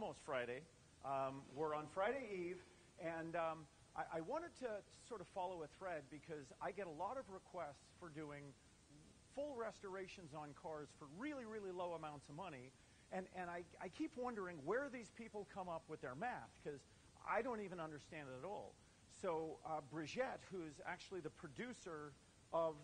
almost Friday. We're on Friday Eve, and I wanted to sort of follow a thread because I get a lot of requests for doing full restorations on cars for really, really low amounts of money. And I keep wondering where these people come up with their math, because I don't even understand it at all. So Brigitte, who's actually the producer of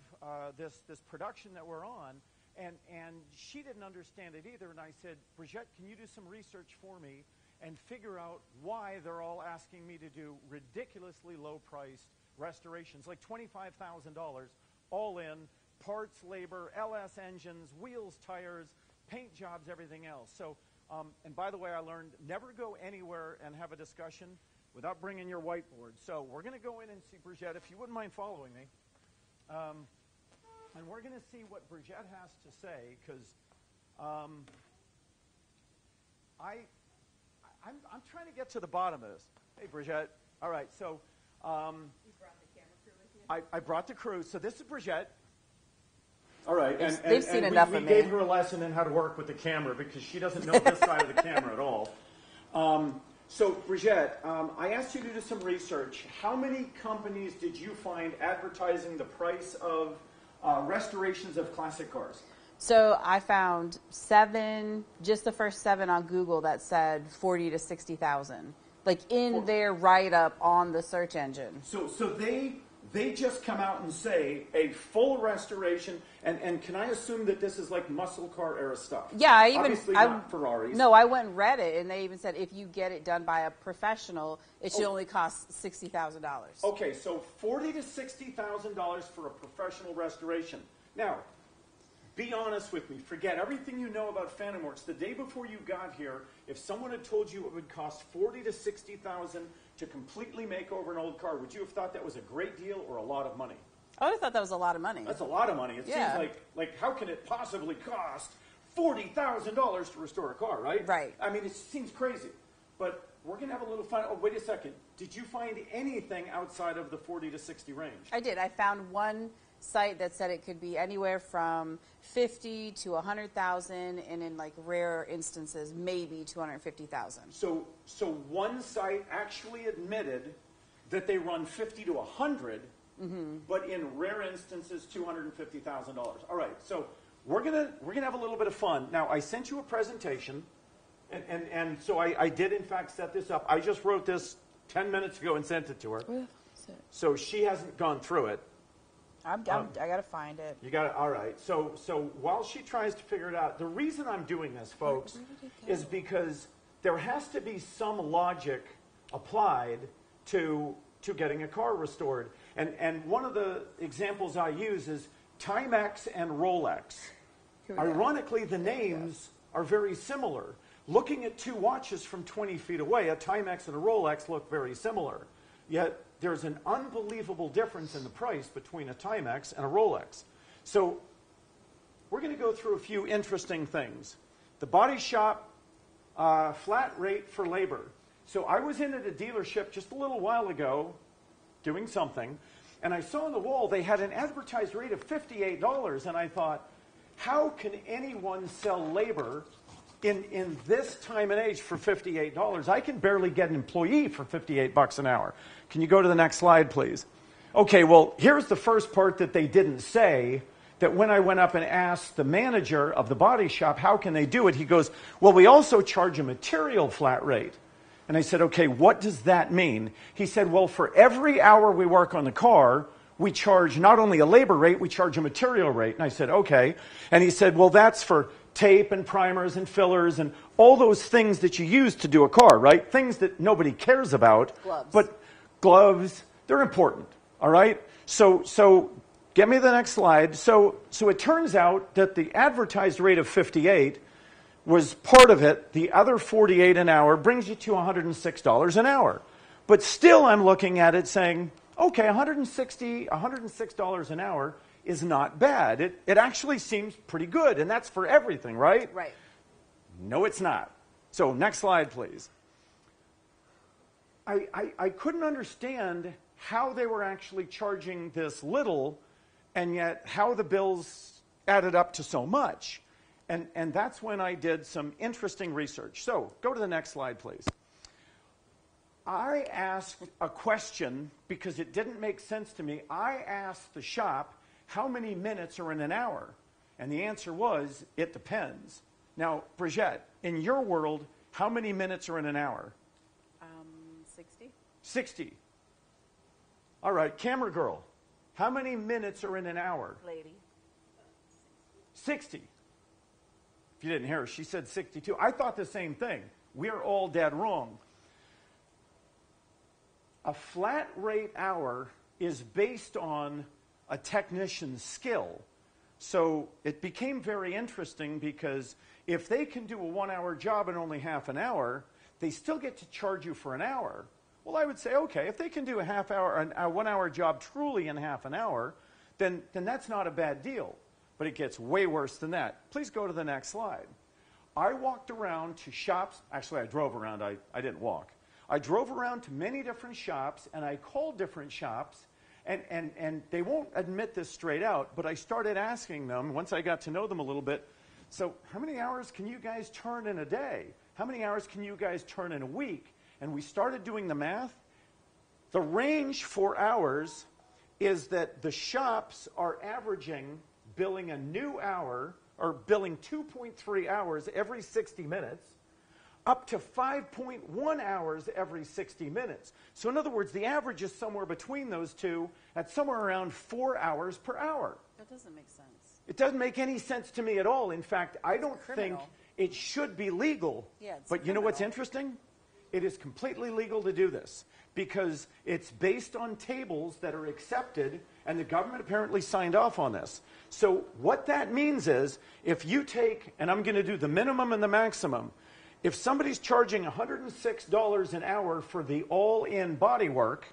this production that we're on, and she didn't understand it either. And I said, Brigitte, can you do some research for me and figure out why they're all asking me to do ridiculously low-priced restorations, like $25,000 all in, parts, labor, LS engines, wheels, tires, paint jobs, everything else. So, and by the way, I learned never go anywhere and have a discussion without bringing your whiteboard. So we're going to go in and see Brigitte, if you wouldn't mind following me. And we're going to see what Brigitte has to say, because I'm trying to get to the bottom of this. Hey, Brigitte. All right, so you brought the camera crew with you? I brought the crew. So this is Brigitte. All right, They've seen enough of me. We gave her a lesson in how to work with the camera because she doesn't know this side of the camera at all. So, Brigitte, I asked you to do some research. How many companies did you find advertising the price of restorations of classic cars? So I found 7, just the first 7 on Google that said 40 to 60,000, like in their write-up on the search engine. So they just come out and say a full restoration, and can I assume that this is like muscle car era stuff? Yeah, Obviously not Ferraris. No, I went and read it, and they even said if you get it done by a professional, it should only cost $60,000. Okay, so $40,000 to $60,000 for a professional restoration. Now, be honest with me. Forget everything you know about Phantom Works. The day before you got here, if someone had told you it would cost $40,000 to $60,000 to completely make over an old car, would you have thought that was a great deal or a lot of money? I would have thought that was a lot of money. That's a lot of money. It seems like how can it possibly cost $40,000 to restore a car, right? Right. I mean, it seems crazy. But we're going to have a little fun. Oh, wait a second. Did you find anything outside of the 40 to 60 range? I did. I found one site that said it could be anywhere from 50 to 100,000, and in like rare instances, maybe 250,000. So one site actually admitted that they run 50 to 100, but in rare instances, $250,000. All right. So we're gonna have a little bit of fun. Now, I sent you a presentation, and so I did in fact set this up. I just wrote this 10 minutes ago and sent it to her. So she hasn't gone through it. I got to find it. You got it. All right. So while she tries to figure it out, the reason I'm doing this, folks, is because there has to be some logic applied to getting a car restored. And one of the examples I use is Timex and Rolex. Ironically, the names are very similar. Looking at 2 watches from 20 feet away, a Timex and a Rolex look very similar. Yet there's an unbelievable difference in the price between a Timex and a Rolex. So we're going to go through a few interesting things. The body shop, flat rate for labor. So I was in at a dealership just a little while ago doing something, and I saw on the wall they had an advertised rate of $58, and I thought, how can anyone sell labor in this time and age for $58? I can barely get an employee for $58 an hour. Can you go to the next slide, please? Okay, well, here's the first part that they didn't say, that when I went up and asked the manager of the body shop, how can they do it? He goes, well, we also charge a material flat rate. And I said, okay, what does that mean? He said, well, for every hour we work on the car, we charge not only a labor rate, we charge a material rate. And I said, okay. And he said, well, that's for tape and primers and fillers and all those things that you use to do a car, right? Things that nobody cares about. Gloves. But gloves, they're important, all right? So get me the next slide. So it turns out that the advertised rate of 58 was part of it. The other 48 an hour brings you to $106 an hour. But still I'm looking at it saying, okay, $106 an hour is not bad. It actually seems pretty good, and that's for everything, right? Right. No, it's not. So next slide, please. I couldn't understand how they were actually charging this little, and yet how the bills added up to so much. And that's when I did some interesting research. So go to the next slide, please. I asked a question because it didn't make sense to me. I asked the shop, how many minutes are in an hour? And the answer was, it depends. Now, Brigitte, in your world, how many minutes are in an hour? 60. 60. All right, camera girl, how many minutes are in an hour? Lady. 60. If you didn't hear her, she said 62. I thought the same thing. We're all dead wrong. A flat rate hour is based on a technician's skill. So it became very interesting because if they can do a 1 hour job in only half an hour, they still get to charge you for an hour. Well, I would say, okay, if they can do a 1 hour job truly in half an hour, then that's not a bad deal. But it gets way worse than that. Please go to the next slide. I walked around to shops. Actually, I drove around. I didn't walk. I drove around to many different shops, and I called different shops, and they won't admit this straight out, but I started asking them, once I got to know them a little bit, so how many hours can you guys turn in a day? How many hours can you guys turn in a week? And we started doing the math. The range for hours is that the shops are averaging billing a new hour, or billing 2.3 hours every 60 minutes, up to 5.1 hours every 60 minutes. So in other words, the average is somewhere between those two at somewhere around 4 hours per hour. That doesn't make sense. It doesn't make any sense to me at all. In fact, I don't think it should be legal. Yeah, it's but you know what's criminal. interesting? It is completely legal to do this because it's based on tables that are accepted, and the government apparently signed off on this. So what that means is if you take, and I'm going to do the minimum and the maximum, if somebody's charging $106 an hour for the all-in body work,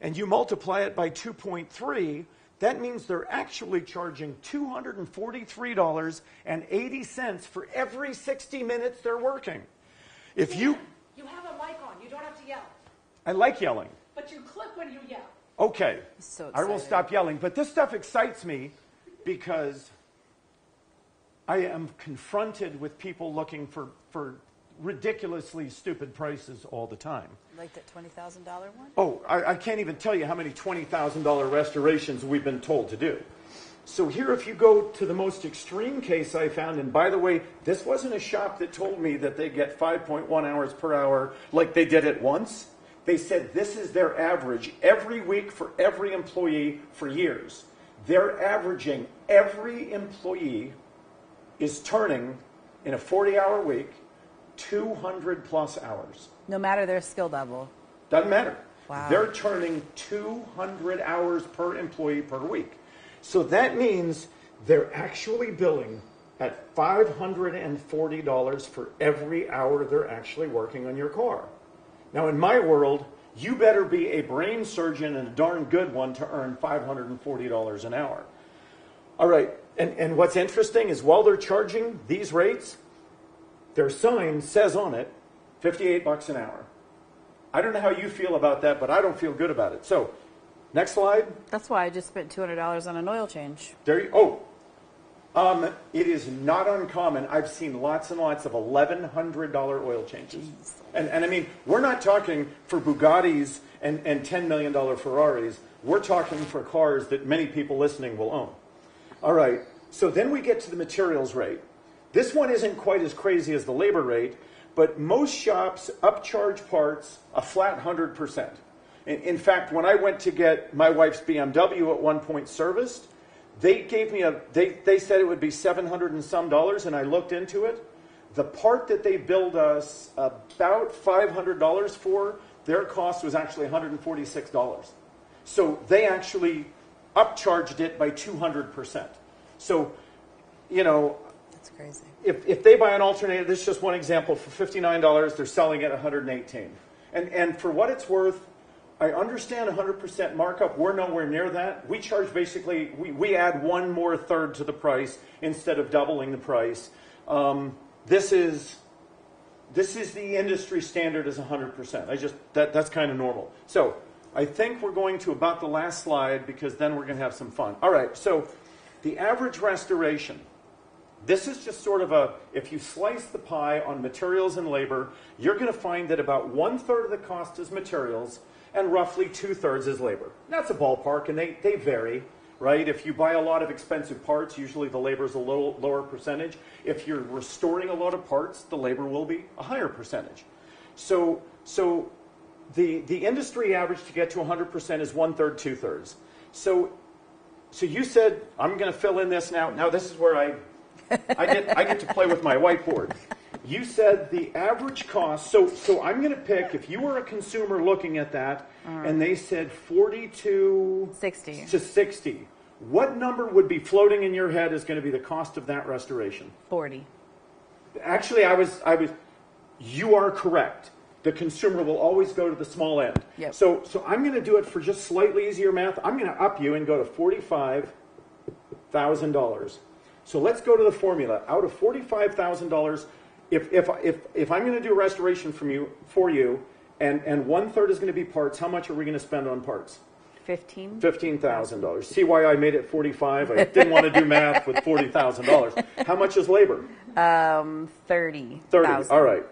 and you multiply it by 2.3, that means they're actually charging $243.80 for every 60 minutes they're working. If you have a mic on. You don't have to yell. I like yelling. But you click when you yell. Okay. So I will excited. stop yelling. But this stuff excites me because I am confronted with people looking for ridiculously stupid prices all the time. Like that $20,000 one? Oh, I can't even tell you how many $20,000 restorations we've been told to do. So here, if you go to the most extreme case I found, and by the way, this wasn't a shop that told me that they get 5.1 hours per hour like they did it once. They said this is their average every week for every employee for years. They're averaging every employee is turning in a 40-hour week 200 plus hours. No matter their skill level. Doesn't matter. Wow. They're turning 200 hours per employee per week. So that means they're actually billing at $540 for every hour they're actually working on your car. Now, in my world, you better be a brain surgeon and a darn good one to earn $540 an hour. All right, and what's interesting is while they're charging these rates, their sign says on it, $58 an hour. I don't know how you feel about that, but I don't feel good about it. So, next slide. That's why I just spent $200 on an oil change. There you, it is not uncommon. I've seen lots and lots of $1,100 oil changes. Jeez. And I mean, we're not talking for Bugattis and $10 million Ferraris. We're talking for cars that many people listening will own. All right, so then we get to the materials rate. This one isn't quite as crazy as the labor rate, but most shops upcharge parts a flat 100%. In fact, when I went to get my wife's BMW at one point serviced, they gave me they said it would be $700 and some, and I looked into it. The part that they billed us about $500 for, their cost was actually $146. So they actually upcharged it by 200%. So, you know, That's crazy. if they buy an alternator, this is just one example, for $59, they're selling it at $118. And for what it's worth, I understand 100% markup. We're nowhere near that. We charge basically, we add one more third to the price instead of doubling the price. This is the industry standard is 100%. That's kind of normal. So I think we're going to about the last slide because then we're going to have some fun. All right, so the average restoration. This is just sort of if you slice the pie on materials and labor, you're going to find that about 1/3 of the cost is materials and roughly 2/3 is labor. That's a ballpark, and they vary, right? If you buy a lot of expensive parts, usually the labor is a little lower percentage. If you're restoring a lot of parts, the labor will be a higher percentage. So the industry average to get to 100% is 1/3, 2/3. So you said, I'm going to fill in this now. Now this is where I get to play with my whiteboard. You said the average cost, so I'm going to pick, if you were a consumer looking at that, and they said 40 to 60, what number would be floating in your head is going to be the cost of that restoration? 40. Actually, you are correct. The consumer will always go to the small end. Yep. So I'm going to do it for just slightly easier math. I'm going to up you and go to $45,000. So let's go to the formula. Out of $45,000, if I'm going to do a restoration for you, and 1/3 is going to be parts, how much are we going to spend on parts? $15,000. See why I made it 45? I didn't want to do math with $40,000. How much is labor? 30. All right.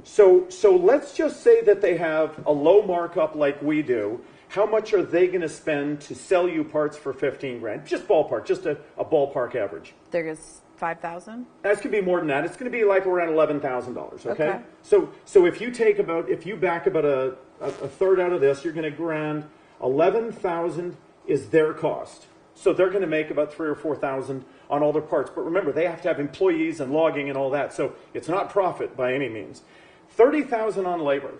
So let's just say that they have a low markup like we do. How much are they going to spend to sell you parts for 15 grand? Just ballpark, just a ballpark average. There's 5,000. That could be more than that. It's going to be like around $11,000. Okay. So if you back about a third out of this, you're going to grand $11,000 is their cost. So they're going to make about $3,000 or $4,000 on all their parts. But remember, they have to have employees and logging and all that. So it's not profit by any means. $30,000 on labor.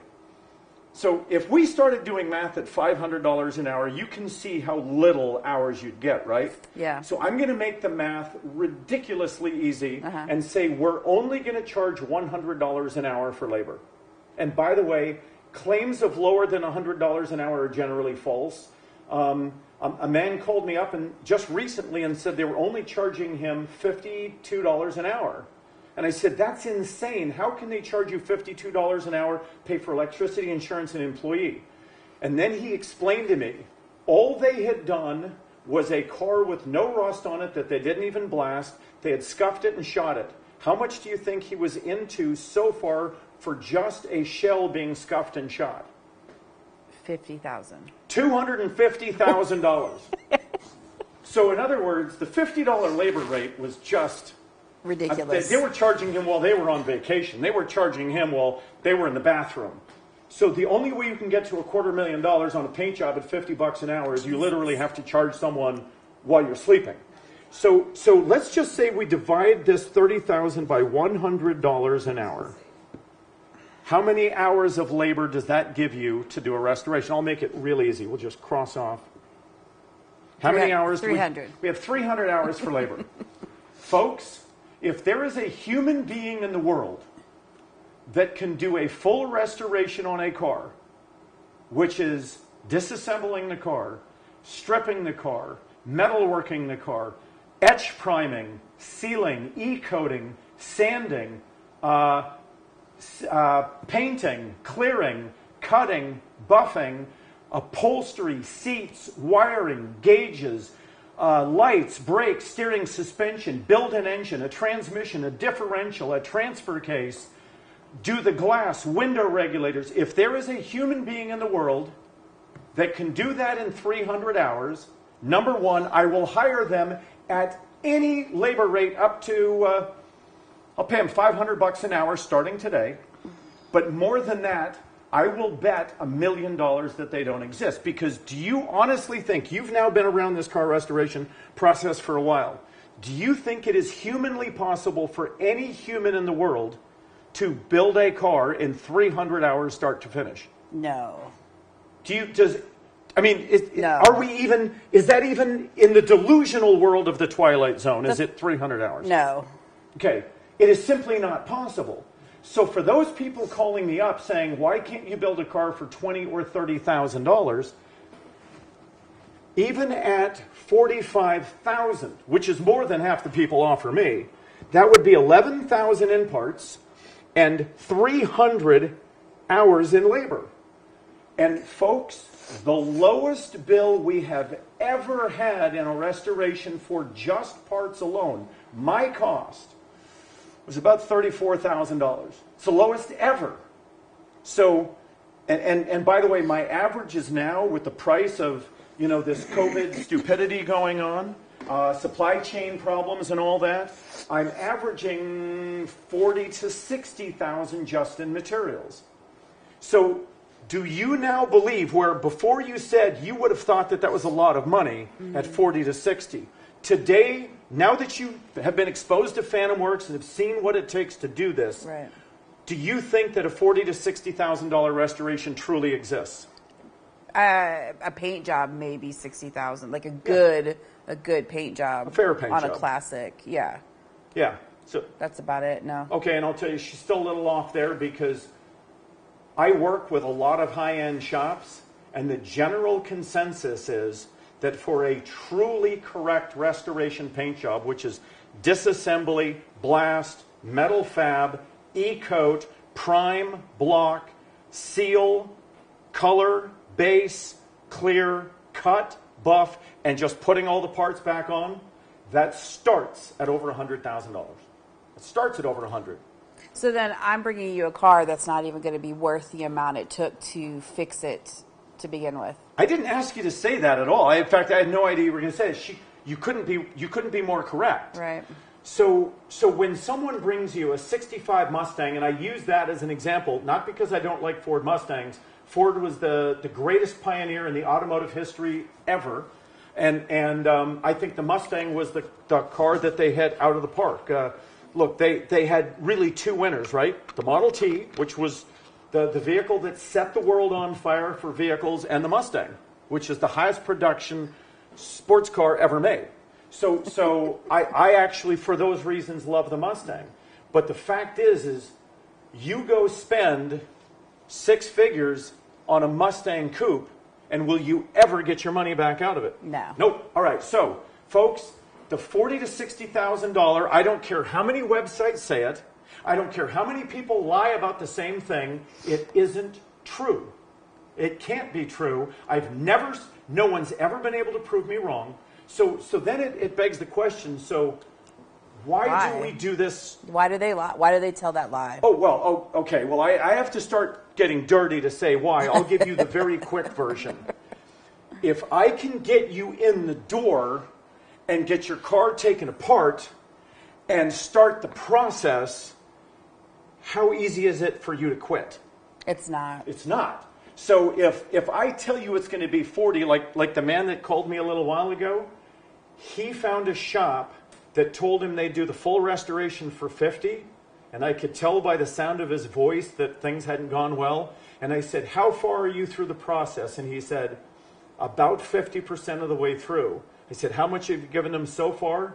So if we started doing math at $500 an hour, you can see how little hours you'd get, right? Yeah. So I'm going to make the math ridiculously easy and say we're only going to charge $100 an hour for labor. And by the way, claims of lower than $100 an hour are generally false. A man called me up and just recently and said they were only charging him $52 an hour. And I said, that's insane. How can they charge you $52 an hour, pay for electricity, insurance, and employee? And then he explained to me, all they had done was a car with no rust on it that they didn't even blast. They had scuffed it and shot it. How much do you think he was into so far for just a shell being scuffed and shot? $50,000. $250,000. So in other words, the $50 labor rate was just ridiculous. They were charging him while they were on vacation. They were charging him while they were in the bathroom. So the only way you can get to $250,000 on a paint job at $50 an hour is you literally have to charge someone while you're sleeping. So let's just say we divide this $30,000 by $100 an hour. How many hours of labor does that give you to do a restoration? I'll make it real easy. We'll just cross off. How many hours? 300. We have 300 hours for labor. Folks, if there is a human being in the world that can do a full restoration on a car, which is disassembling the car, stripping the car, metalworking the car, etch priming, sealing, e-coating, sanding, painting, clearing, cutting, buffing, upholstery, seats, wiring, gauges, lights, brakes, steering, suspension, build an engine, a transmission, a differential, a transfer case, do the glass, window regulators. If there is a human being in the world that can do that in 300 hours, number one, I will hire them at any labor rate up to, I'll pay them $500 an hour starting today. But more than that, I will bet $1 million that they don't exist. Because do you honestly think, you've now been around this car restoration process for a while, do you think it is humanly possible for any human in the world to build a car in 300 hours start to finish? No. No. Are we even, is that even in the delusional world of the Twilight Zone? Is it 300 hours? No. Okay. It is simply not possible. So for those people calling me up saying, why can't you build a car for $20,000 or $30,000? Even at $45,000, which is more than half the people offer me, that would be $11,000 in parts and 300 hours in labor. And folks, the lowest bill we have ever had in a restoration for just parts alone, My cost was about $34,000. It's the lowest ever. So, and by the way, my average is now, with the price of, you know, this COVID stupidity going on, supply chain problems and all that, I'm averaging 40 to 60,000 just in materials. So do you now believe, where before you said you would have thought that that was a lot of money at 40 to 60, today, now that you have been exposed to Phantom Works and have seen what it takes to do this, Right. do you think that a $40,000 to $60,000 restoration truly exists? A paint job, maybe 60,000. Like a good paint job. A fair paint on job. a classic. Yeah. Yeah. So That's about it. No. okay, and I'll tell you, she's still a little off there because I work with a lot of high-end shops, and the general consensus is that for a truly correct restoration paint job, which is disassembly, blast, metal fab, e-coat, prime, block, seal, color, base, clear, cut, buff, and just putting all the parts back on, that starts at over $100,000. It starts at over 100. So then I'm bringing you a car that's not even going to be worth the amount it took to fix it to begin with. I didn't ask you to say that at all. In fact, I had no idea you were going to say it. You couldn't be more correct. Right. So when someone brings you a 65 Mustang, and I use that as an example, not because I don't like Ford Mustangs. Ford was the greatest pioneer in the automotive history ever. And I think the Mustang was the car that they had out of the park. Look, they had really two winners, right? The Model T, which was the vehicle that set the world on fire for vehicles, and the Mustang, which is the highest production sports car ever made. So I actually, for those reasons, love the Mustang. But the fact is you go spend 6 figures on a Mustang coupe, and will you ever get your money back out of it? No. Nope. All right. So, folks, the $40,000 to $60,000. I don't care how many websites say it. I don't care how many people lie about the same thing. It isn't true. It can't be true. No one's ever been able to prove me wrong. So then it begs the question. So why do we do this? Why do they lie? Why do they tell that lie? Okay. Well, I have to start getting dirty to say why. I'll give you the very quick version. If I can get you in the door and get your car taken apart and start the process, how easy is it for you to quit? It's not. It's not. So if I tell you it's going to be 40, like the man that called me a little while ago, he found a shop that told him they'd do the full restoration for 50, and I could tell by the sound of his voice that things hadn't gone well. And I said, how far are you through the process? And he said, about 50% of the way through. I said, how much have you given him so far?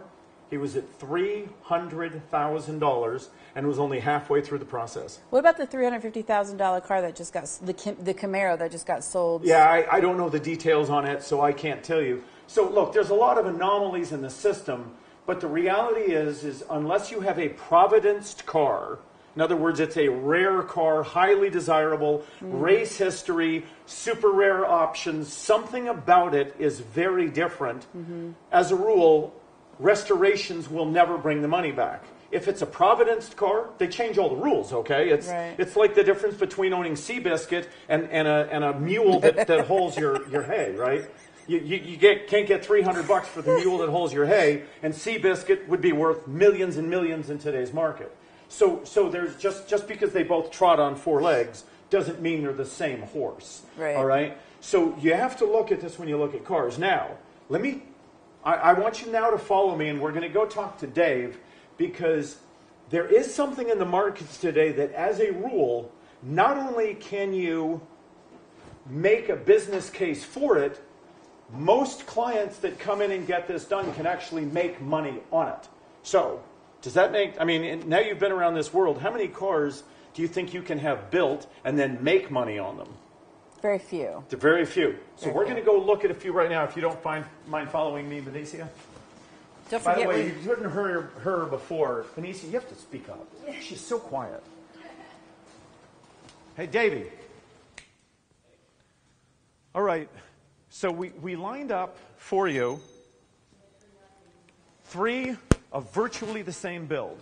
He was at $300,000 and was only halfway through the process. What about the $350,000 car that just got, the Camaro that just got sold? Yeah, I don't know the details on it, so I can't tell you. So look, there's a lot of anomalies in the system, but the reality is unless you have a providenced car, in other words, it's a rare car, highly desirable, race history, super rare options, something about it is very different. As a rule, restorations will never bring the money back. If it's a providenced car, they change all the rules, okay? It's like the difference between owning Seabiscuit and a mule that hauls your hay, right? You can't get $300 for the mule that hauls your hay, and Seabiscuit would be worth millions and millions in today's market. So there's just because they both trot on 4 legs doesn't mean they're the same horse. Right. All right? So you have to look at this when you look at cars. Now, I want you now to follow me, and we're going to go talk to Dave, because there is something in the markets today that, as a rule, not only can you make a business case for it, most clients that come in and get this done can actually make money on it. So, does that make, I mean, now you've been around this world, how many cars do you think you can have built and then make money on them? Very few. Very few. So we're going to go look at a few right now, if you don't mind following me, Benicia. Don't By the forget way, you couldn't hear her before. Benicia, you have to speak up. She's so quiet. Hey, Davey. All right. So we lined up for you 3 of virtually the same build.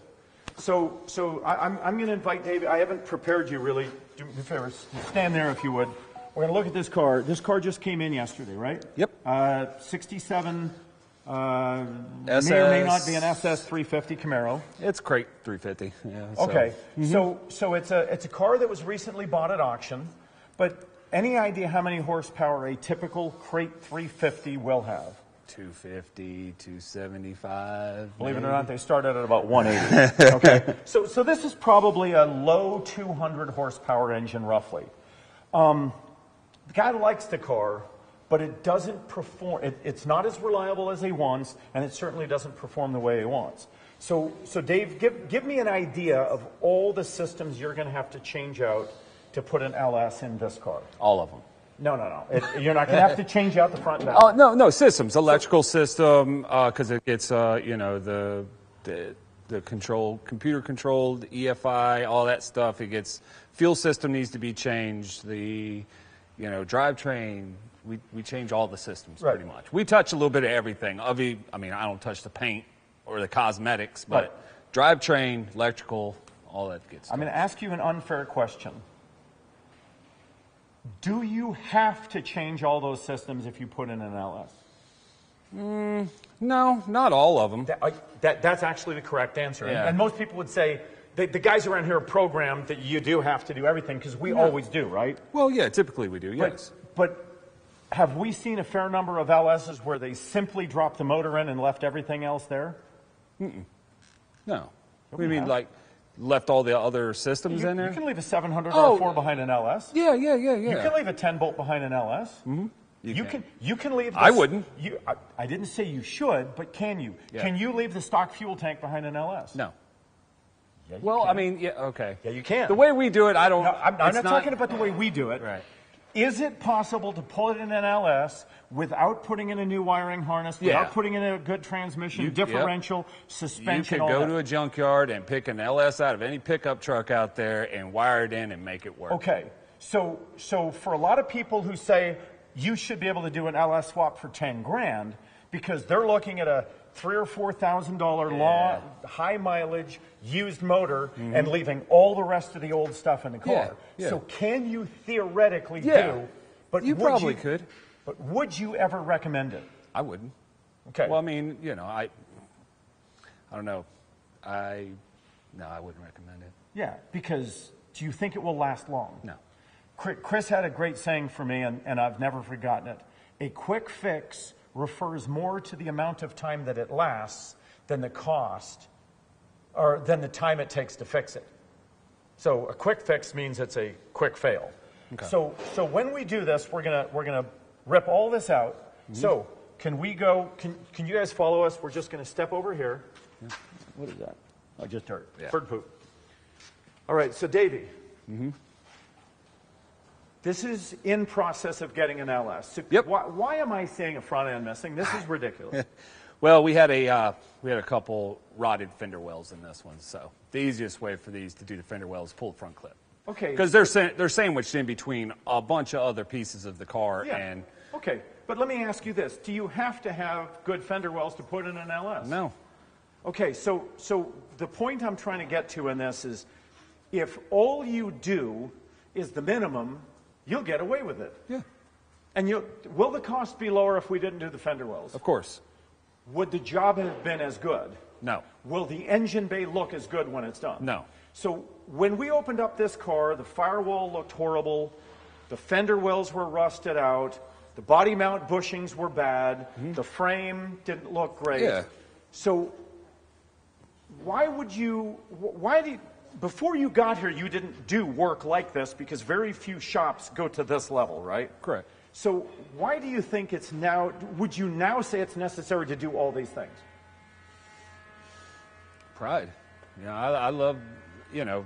So I'm going to invite David. I haven't prepared you really. Do me a favor, stand there if you would. We're going to look at this car. This car just came in yesterday, right? Yep. 67. May SS. or may not be an SS 350 Camaro. It's crate 350. Yeah. Okay. So it's a car that was recently bought at auction, but any idea how many horsepower a typical crate 350 will have? 250, 275. Believe it maybe. or not, they started at about 180. Okay. So this is probably a low 200 horsepower engine, roughly. The guy likes the car, but it doesn't perform. It's not as reliable as he wants, and it certainly doesn't perform the way he wants. So Dave, give me an idea of all the systems you're going to have to change out to put an LS in this car. All of them. No. You're not going to have to change out the front and back. Oh, no, systems. Electrical system, because it gets, the computer controlled, EFI, all that stuff. It gets, fuel system needs to be changed. The, drivetrain, we change all the systems pretty much. We touch a little bit of everything. I don't touch the paint or the cosmetics, but drivetrain, electrical, all that gets I'm going to ask you an unfair question. Do you have to change all those systems if you put in an LS? No, not all of them. That's actually the correct answer. Yeah. And most people would say, the guys around here are programmed that you do have to do everything, because we always do, right? Well, yeah, typically we do, yes. But have we seen a fair number of LSs where they simply dropped the motor in and left everything else there? No. We mean like left all the other systems in there? You can leave a 700 R4 behind an LS. Yeah. You can leave a 10-bolt behind an LS. Mm-hmm. You can leave. I wouldn't. I didn't say you should, but can you? Yeah. Can you leave the stock fuel tank behind an LS? No. Yeah, you Well, can. okay. Yeah, you can. The way we do it, I don't. No, I'm not talking about the way we do it. Right. Is it possible to pull it in an LS without putting in a new wiring harness, without putting in a good transmission, differential, suspension? You could go to a junkyard and pick an LS out of any pickup truck out there and wire it in and make it work. Okay. So for a lot of people who say you should be able to do an LS swap for 10 grand because they're looking at a $3,000 or $4,000 high mileage used motor and leaving all the rest of the old stuff in the car. Yeah. So can you theoretically Yeah. do? But You probably could. But would you ever recommend it? I wouldn't. Okay. Well, I mean, I don't know. No, I wouldn't recommend it. Yeah, because do you think it will last long? No. Chris had a great saying for me, and I've never forgotten it. A quick fix refers more to the amount of time that it lasts than the cost or than the time it takes to fix it. So a quick fix means it's a quick fail. Okay. So when we do this, we're gonna rip all this out. So can we go? Can you guys follow us? We're just gonna step over here. Yeah. What is that? I just heard bird poop. All right. So Davey. This is in process of getting an LS. So why am I seeing a front end missing? This is ridiculous. Well, we had a couple rotted fender wells in this one, so the easiest way for these to do the fender wells is pull the front clip. Okay. Because they're sandwiched in between a bunch of other pieces of the car. Yeah. And okay, but let me ask you this: do you have to have good fender wells to put in an LS? No. Okay, so the point I'm trying to get to in this is, if all you do is the minimum, you'll get away with it. Yeah. And will the cost be lower if we didn't do the fender wells? Of course. Would the job have been as good? No. Will the engine bay look as good when it's done? No. So when we opened up this car, the firewall looked horrible, the fender wells were rusted out, the body mount bushings were bad, the frame didn't look great. Yeah. So before you got here, you didn't do work like this because very few shops go to this level, right? Correct. So why do you think would you now say it's necessary to do all these things? Pride. I love,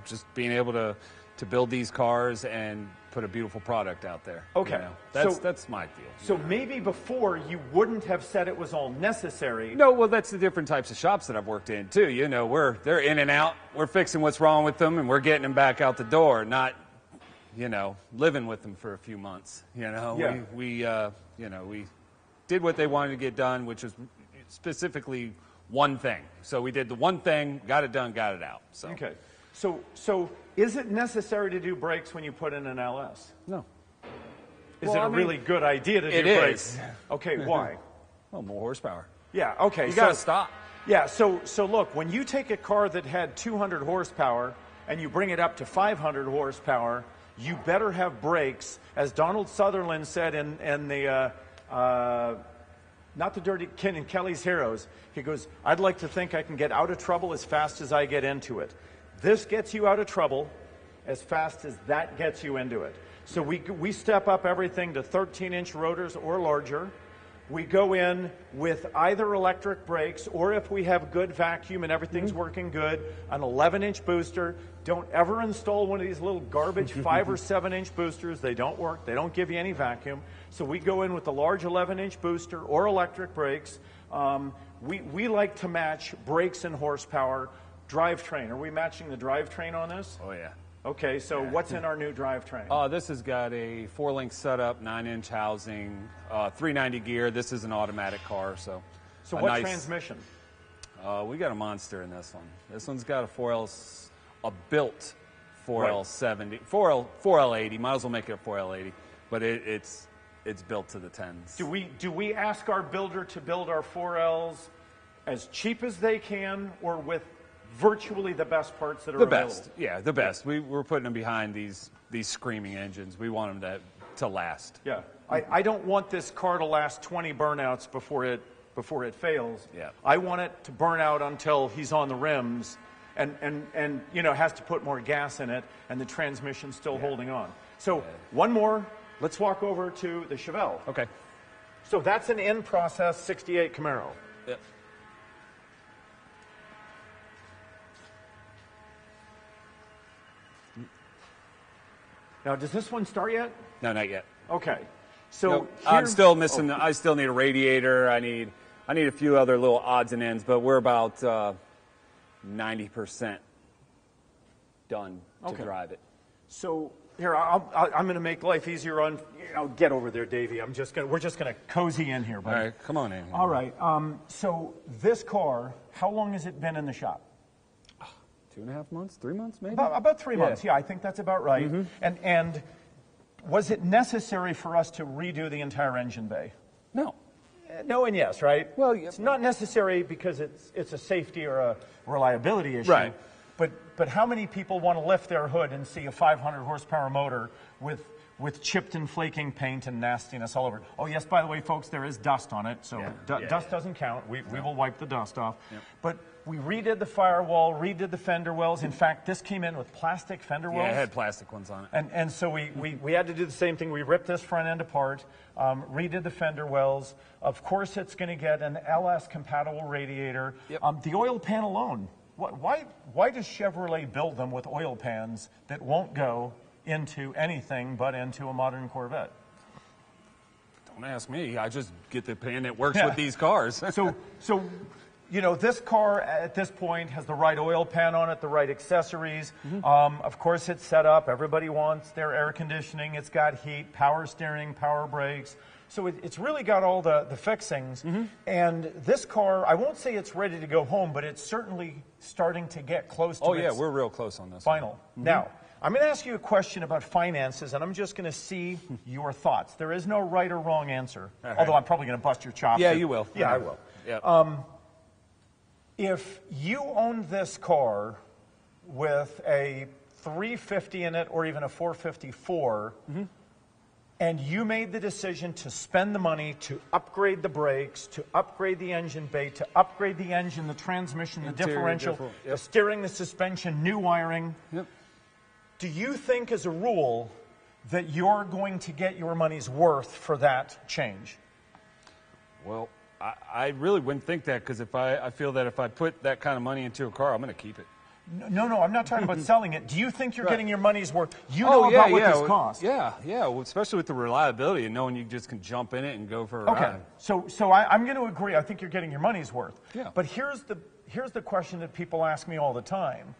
just being able to build these cars and put a beautiful product out there. Okay. That's my deal. So maybe before you wouldn't have said it was all necessary. No, well, that's the different types of shops that I've worked in too. They're in and out. We're fixing what's wrong with them, and we're getting them back out the door, not, living with them for a few months. Yeah. We did what they wanted to get done, which was specifically one thing. So we did the one thing, got it done, got it out. So. Okay. So is it necessary to do brakes when you put in an LS? No. Is Well, it I a mean, really good idea to do it brakes? is. Okay, why? Well, more horsepower. Yeah, okay. You got to stop. Yeah, so look, when you take a car that had 200 horsepower and you bring it up to 500 horsepower, you better have brakes. As Donald Sutherland said in the, not the Dirty Ken and Kelly's Heroes, he goes, I'd like to think I can get out of trouble as fast as I get into it. This gets you out of trouble as fast as that gets you into it. So we step up everything to 13-inch rotors or larger. We go in with either electric brakes, or if we have good vacuum and everything's working good, an 11-inch booster. Don't ever install one of these little garbage 5 or 7-inch boosters. They don't work. They don't give you any vacuum. So we go in with the large 11-inch booster or electric brakes. We like to match brakes and horsepower. Drivetrain. Are we matching the drivetrain on this? Oh, yeah. Okay, so what's in our new drivetrain? This has got a 4-link setup, 9-inch housing, 390 gear. This is an automatic car, so. So what transmission? We got a monster in this one. This one's got a built 4L70, 4L80. Might as well make it a 4L80, but it's built to the 10s. Do we ask our builder to build our 4Ls as cheap as they can, or with virtually the best parts that are available? The best, yeah, the best. We're putting them behind these screaming engines. We want them to last. Yeah, I don't want this car to last 20 burnouts before it fails. Yeah. I want it to burn out until he's on the rims, and has to put more gas in it, and the transmission's still holding on. So one more. Let's walk over to the Chevelle. Okay. So that's an in-process 68 Camaro. Yep. Now, does this one start yet? No, not yet. Okay. So No, I'm still missing. I still need a radiator. I need a few other little odds and ends, but we're about 90% done to drive it. So here, I'm going to make life easier on. Get over there, Davey. We're just gonna cozy in here, buddy. All right, come on in. All right. So this car, how long has it been in the shop? 2.5 months, 3 months, maybe. About 3 months. Yeah, I think that's about right. And was it necessary for us to redo the entire engine bay? No. No and yes, right? Well, it's not necessary because it's a safety or a reliability issue. Right. But how many people want to lift their hood and see a 500 horsepower motor with chipped and flaking paint and nastiness all over it? Oh, yes, by the way, folks, there is dust on it, so dust doesn't count. We will wipe the dust off. Yep. But we redid the firewall, redid the fender wells. In fact, this came in with plastic fender wells. Yeah, it had plastic ones on it. And so we had to do the same thing. We ripped this front end apart, redid the fender wells. Of course, it's going to get an LS-compatible radiator. Yep. The oil pan alone, why does Chevrolet build them with oil pans that won't go into anything but into a modern Corvette? Don't ask me. I just get the pan that works with these cars. So this car at this point has the right oil pan on it, the right accessories. Of course, it's set up. Everybody wants their air conditioning. It's got heat, power steering, power brakes. So it's really got all the fixings. And this car, I won't say it's ready to go home, but it's certainly starting to get close to its we're real close on this final. Now, I'm going to ask you a question about finances, and I'm just going to see your thoughts. There is no right or wrong answer, although I'm probably going to bust your chops. Yeah, you will. Yeah, I will. Yeah. If you owned this car with a 350 in it or even a 454, and you made the decision to spend the money to upgrade the brakes, to upgrade the engine bay, to upgrade the engine, the transmission, the differential, the steering, the suspension, new wiring, do you think as a rule that you're going to get your money's worth for that change? Well, I really wouldn't think that, because I feel that if I put that kind of money into a car, I'm going to keep it. No, I'm not talking about selling it. Do you think you're getting your money's worth? You know about what this costs. Yeah, well, especially with the reliability and knowing you just can jump in it and go for a ride. So I'm going to agree. I think you're getting your money's worth. Yeah. But here's the question that people ask me all the time.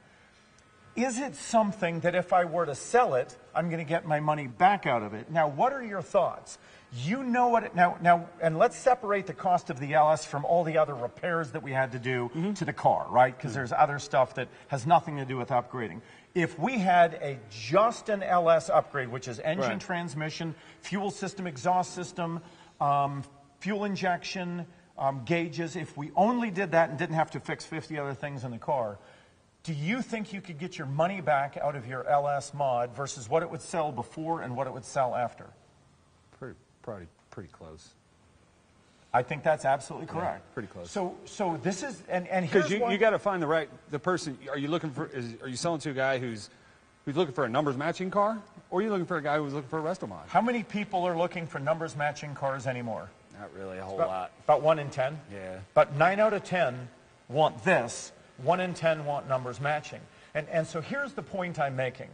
is it something that if I were to sell it, I'm going to get my money back out of it? Now, what are your thoughts? You know what now, and let's separate the cost of the LS from all the other repairs that we had to do to the car, right? Because there's other stuff that has nothing to do with upgrading. If we had just an LS upgrade, which is engine, transmission, fuel system, exhaust system, fuel injection, gauges, if we only did that and didn't have to fix 50 other things in the car, do you think you could get your money back out of your LS mod versus what it would sell before and what it would sell after? Probably pretty close. I think that's absolutely correct. Yeah, pretty close. So this is, and because here's you got to find the person. Are you looking for? Are you selling to a guy who's looking for a numbers matching car, or are you looking for a guy who's looking for a resto mod? How many people are looking for numbers matching cars anymore? Not really a whole lot. About 1 in 10. Yeah. But 9 out of 10 want this. 1 in 10 want numbers matching. And so here's the point I'm making.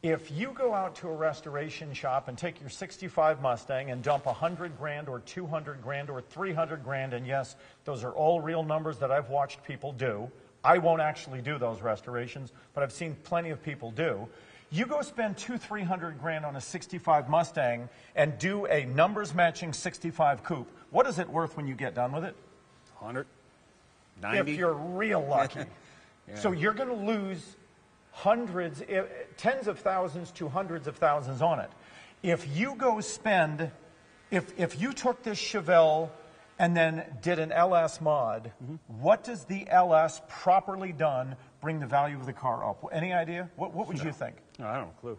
If you go out to a restoration shop and take your 65 Mustang and dump 100 grand or 200 grand or 300 grand, and yes, those are all real numbers that I've watched people do. I won't actually do those restorations, but I've seen plenty of people do. You go spend 200-300 grand on a 65 Mustang and do a numbers matching 65 coupe. What is it worth when you get done with it? 100, 90. If you're real lucky. Yeah. So you're going to lose hundreds, tens of thousands to hundreds of thousands on it. If you go spend, if you took this Chevelle and then did an LS mod, what does the LS properly done bring the value of the car up? Any idea? What would you think? No, I don't have a clue.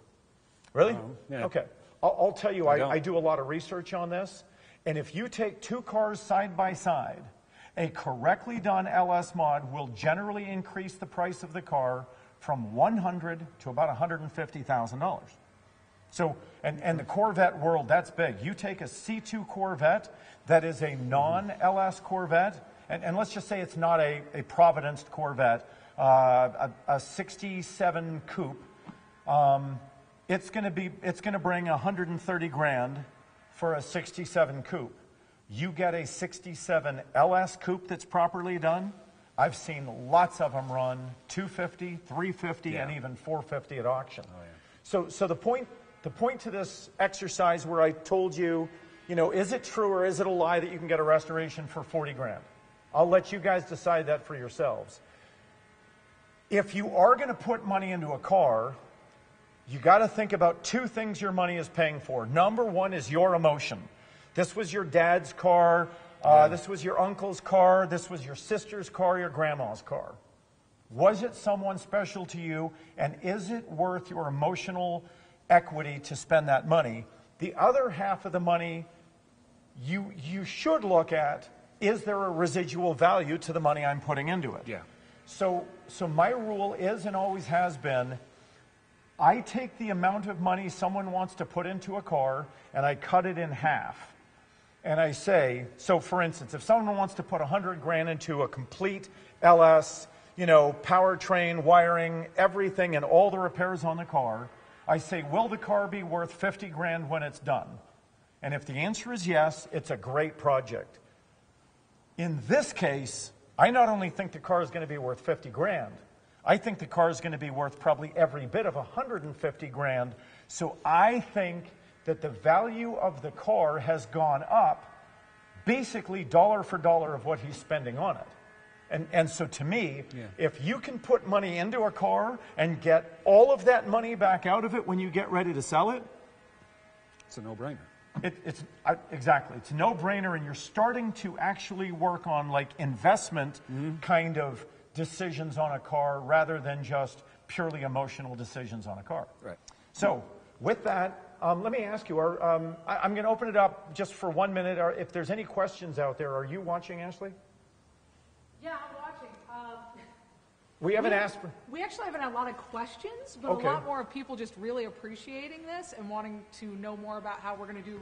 Really? Yeah. Okay. I'll tell you, I I do a lot of research on this, and if you take two cars side by side, a correctly done LS mod will generally increase the price of the car from $100,000 to about $150,000. So, and the Corvette world, that's big. You take a C2 Corvette that is a non-LS Corvette, and let's just say it's not a Providence Corvette, a 67 coupe. It's going to bring 130 grand for a 67 coupe. You get a 67 LS coupe that's properly done. I've seen lots of them run 250, 350, and even 450 at auction. Oh, yeah. So the point to this exercise where I told you, is it true or is it a lie that you can get a restoration for 40 grand? I'll let you guys decide that for yourselves. If you are going to put money into a car, you got to think about two things your money is paying for. Number one is your emotion. This was your dad's car. This was your uncle's car. This was your sister's car, your grandma's car. Was it someone special to you? And is it worth your emotional equity to spend that money? The other half of the money you should look at, is there a residual value to the money I'm putting into it? Yeah. So my rule is and always has been, I take the amount of money someone wants to put into a car and I cut it in half. And I say, so for instance, if someone wants to put 100 grand into a complete LS, powertrain, wiring, everything, and all the repairs on the car, I say, will the car be worth 50 grand when it's done? And if the answer is yes, it's a great project. In this case, I not only think the car is going to be worth 50 grand, I think the car is going to be worth probably every bit of 150 grand. So I think that the value of the car has gone up basically dollar for dollar of what he's spending on it. And so to me, if you can put money into a car and get all of that money back out of it when you get ready to sell it, it's a no-brainer. Exactly. It's a no-brainer, and you're starting to actually work on like investment kind of decisions on a car rather than just purely emotional decisions on a car. Right. So with that, let me ask you, I'm going to open it up just for 1 minute. If there's any questions out there, are you watching, Ashley? Yeah, I'm watching. We haven't asked for... We actually haven't had a lot of questions, but Okay. a lot more of people just really appreciating this and wanting to know more about how we're going to do,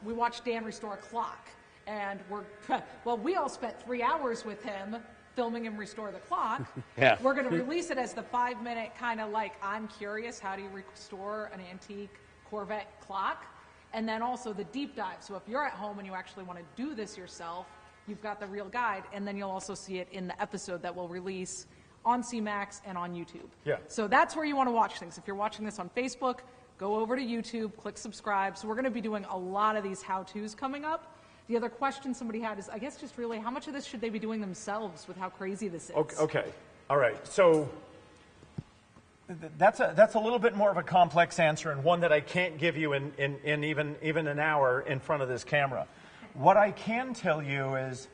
we watched Dan restore a clock, and we all spent 3 hours with him filming him restore the clock. Yeah. We're going to release it as the 5-minute kind of I'm curious, how do you restore an antique Corvette clock? And then also the deep dive. So if you're at home and you actually want to do this yourself, you've got the real guide, and then you'll also see it in the episode that we'll release on CMAX, and on YouTube. Yeah. So that's where you want to watch things. If you're watching this on Facebook, go over to YouTube, click subscribe. So we're going to be doing a lot of these how-tos coming up. The other question somebody had is, I guess, just really, how much of this should they be doing themselves with how crazy this is? Okay. All right. So that's a little bit more of a complex answer, and one that I can't give you in even an hour in front of this camera. What I can tell you is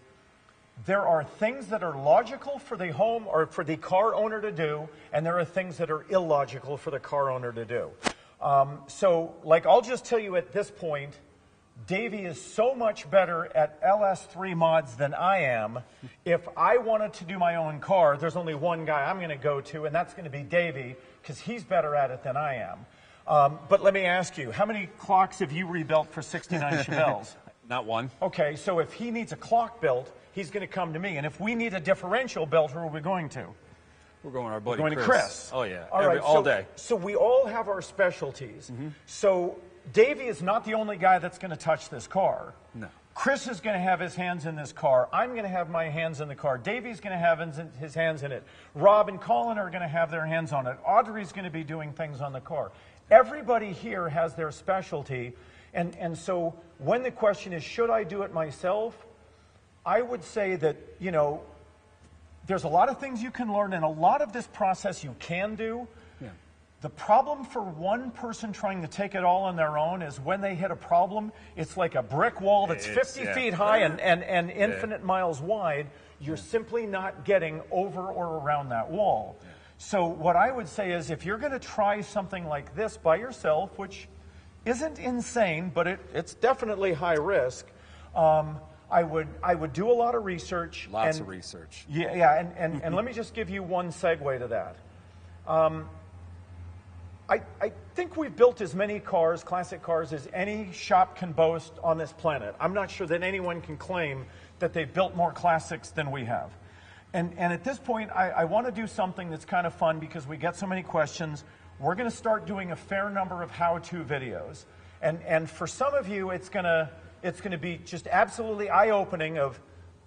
there are things that are logical for the home or for the car owner to do, and there are things that are illogical for the car owner to do. So, like, I'll just tell you at this point, Davey is so much better at LS3 mods than I am. If I wanted to do my own car, there's only one guy I'm going to go to, and that's going to be Davey, because he's better at it than I am. But let me ask you, how many clocks have you rebuilt for 69 Chevelles? Not one. Okay, so if he needs a clock built, he's going to come to me. And if we need a differential built, who are we going to? We're going to our buddy We're going to Chris. Oh, yeah. All right, all day. So we all have our specialties. So Davey is not the only guy that's going to touch this car. No. Chris is going to have his hands in this car. I'm going to have my hands in the car. Davey's going to have his hands in it. Rob and Colin are going to have their hands on it. Audrey's going to be doing things on the car. Everybody here has their specialty. And so when the question is, should I do it myself? I would say that, you know, there's a lot of things you can learn, and a lot of this process you can do. Yeah. The problem for one person trying to take it all on their own is when they hit a problem, it's like a brick wall that's 50 feet high and infinite miles wide. You're simply not getting over or around that wall. Yeah. So what I would say is, if you're going to try something like this by yourself, which isn't insane, but it's definitely high risk, I would do a lot of research. Lots of research. Yeah, and let me just give you one segue to that. I think we've built as many cars, classic cars, as any shop can boast on this planet. I'm not sure that anyone can claim that they've built more classics than we have. And at this point, I want to do something that's kind of fun because we get so many questions. We're going to start doing a fair number of how-to videos. And for some of you, it's going to be just absolutely eye-opening of,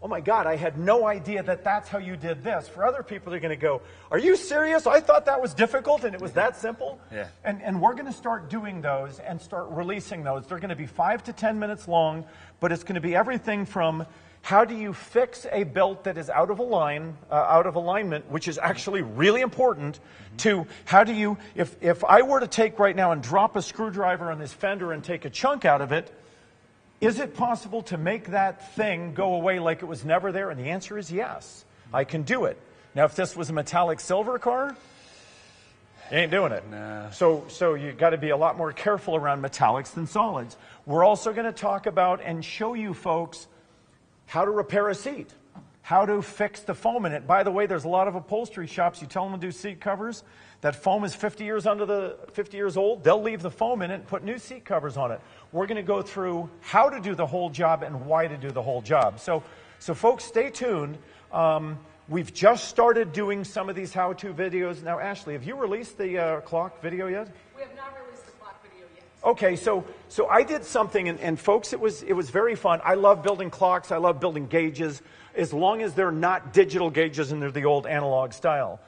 oh my God, I had no idea that that's how you did this. For other people, they're going to go, are you serious? I thought that was difficult and it was that simple. Yeah. And we're going to start doing those and start releasing those. They're going to be 5 to 10 minutes long, but it's going to be everything from how do you fix a belt that is out of alignment, which is actually really important, to how do you, if I were to take right now and drop a screwdriver on this fender and take a chunk out of it, is it possible to make that thing go away like it was never there? And the answer is yes. I can do it. Now, if this was a metallic silver car, you ain't doing it. Nah. So you got to be a lot more careful around metallics than solids. We're also going to talk about and show you folks how to repair a seat, how to fix the foam in it. By the way, there's a lot of upholstery shops, you tell them to do seat covers, that foam is 50 years old, they'll leave the foam in it and put new seat covers on it. We're going to go through how to do the whole job and why to do the whole job. So folks, stay tuned. We've just started doing some of these how-to videos. Now, Ashley, have you released the clock video yet? We have not released the clock video yet. Okay, so I did something, and folks, it was very fun. I love building clocks. I love building gauges, as long as they're not digital gauges and they're the old analog style.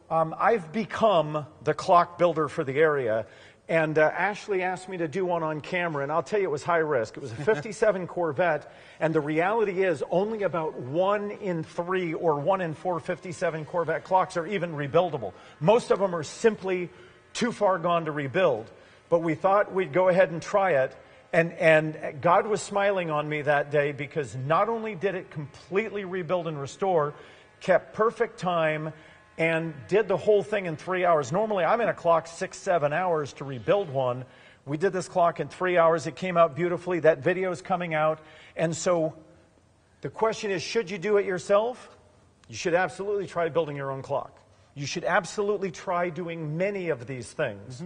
I've become the clock builder for the area, and Ashley asked me to do one on camera, and I'll tell you it was high risk. It was a 57 Corvette, and the reality is only about 1 in 3 or 1 in 4 57 Corvette clocks are even rebuildable. Most of them are simply too far gone to rebuild. But we thought we'd go ahead and try it, and God was smiling on me that day, because not only did it completely rebuild and restore, kept perfect time, and did the whole thing in 3 hours. Normally, I'm in a clock 6-7 hours to rebuild one. We did this clock in 3 hours. It came out beautifully. That video is coming out. And so the question is, should you do it yourself? You should absolutely try building your own clock. You should absolutely try doing many of these things.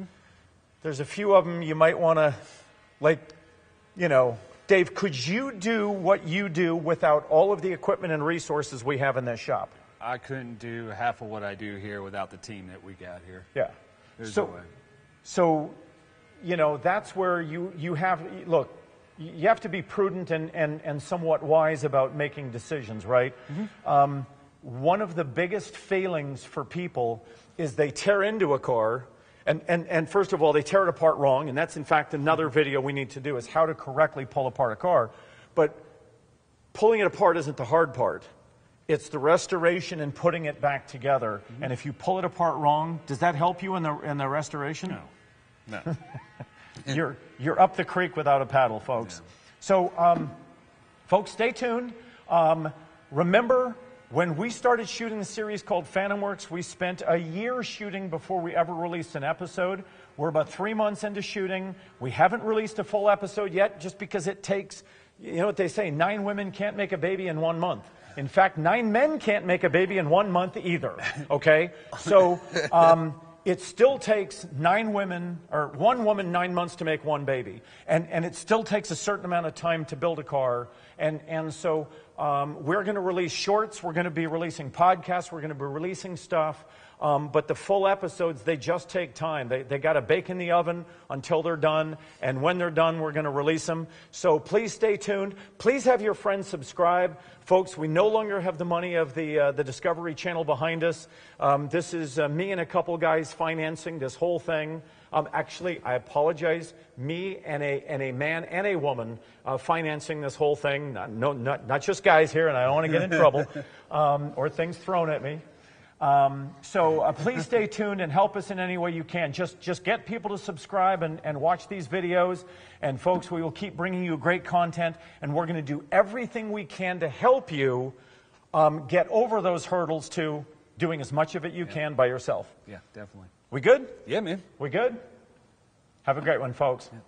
There's a few of them you might want to, like, you know, Dave, could you do what you do without all of the equipment and resources we have in this shop? I couldn't do half of what I do here without the team that we got here. Yeah. There's no way. So, you know, that's where you have, look, you have to be prudent and somewhat wise about making decisions, right? one of the biggest failings for people is they tear into a car, and first of all, they tear it apart wrong, and that's in fact another video we need to do, is how to correctly pull apart a car. But pulling it apart isn't the hard part. It's the restoration and putting it back together. Mm-hmm. And if you pull it apart wrong, does that help you in the restoration? No. You're up the creek without a paddle, folks. Yeah. So, folks, stay tuned. Remember, when we started shooting the series called Phantom Works, we spent a year shooting before we ever released an episode. We're about 3 months into shooting. We haven't released a full episode yet, just because it takes, you know what they say, 9 women can't make a baby in 1 month. In fact, 9 men can't make a baby in 1 month either, okay? So it still takes 9 women, or 1 woman 9 months to make 1 baby. And it still takes a certain amount of time to build a car. And so we're going to release shorts. We're going to be releasing podcasts. We're going to be releasing stuff. But the full episodes, they just take time. They got to bake in the oven until they're done. And when they're done, we're going to release them. So please stay tuned. Please have your friends subscribe. Folks, we no longer have the money of the Discovery Channel behind us. This is me and a couple guys financing this whole thing. Actually, I apologize. Me and a man and a woman financing this whole thing. Not just guys here, and I don't want to get in trouble or things thrown at me. So please stay tuned and help us in any way you can. Just get people to subscribe and watch these videos. And folks, we will keep bringing you great content, and we're going to do everything we can to help you get over those hurdles to doing as much of it you can by yourself. Yeah, definitely. We good? Yeah, man. We good? Have a great one, folks. Yeah.